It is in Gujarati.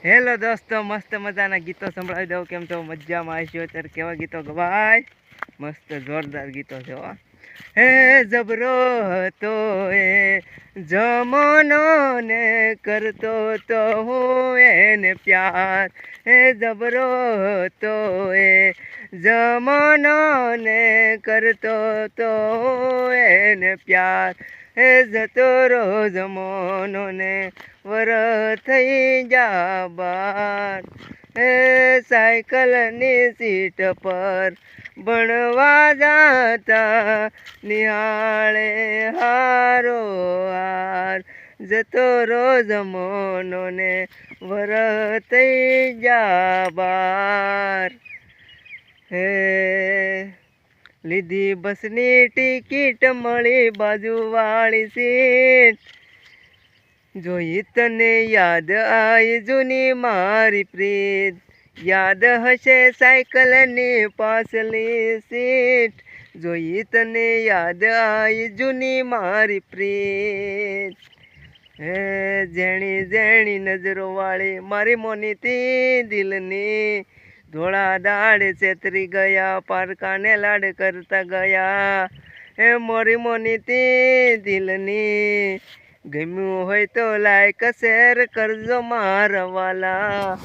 હેલો દોસ્તો, મસ્ત મજાના ગીતો સંભળાવી દઉં. કેમ છો? મજામાં આવીશું. અત્યારે કેવા ગીતો ગવાય? મસ્ત જોરદાર ગીતો છે હો. હે જબરો હતો એ જમાનો ને કરતો તો હું એને પ્યાર. હે જબરો હતો એ જમાનો ને કરતો તો હું એને પ્યાર. હે જતો રો જમાનો ને વર થઈ જા બાર. હે સાયકલની સીટ પર ભણવા જાતા નિહાળે હારો હાર. જતો રો જમાનો ને વર થઈ જા બાર. હે લીધી બસની ટિકિટ મળી બાજુવાળી સીટ. જોઈ તને યાદ આવી જૂની મારી પ્રીત. યાદ હશે સાયકલની પાછલી સીટ. જોઈ તને યાદ આવી જૂની મારી પ્રીત. હે જેણી જેણી નજરો વાળી મારી મોનીતી દિલની. ધોળા દાડે છેતરી ગયા પારકાને લાડ કરતા ગયા. હે મોરી મોનીતી દિલની. ગમ્યું હોય તો લાઈક શેર કરજો મારા વાલા.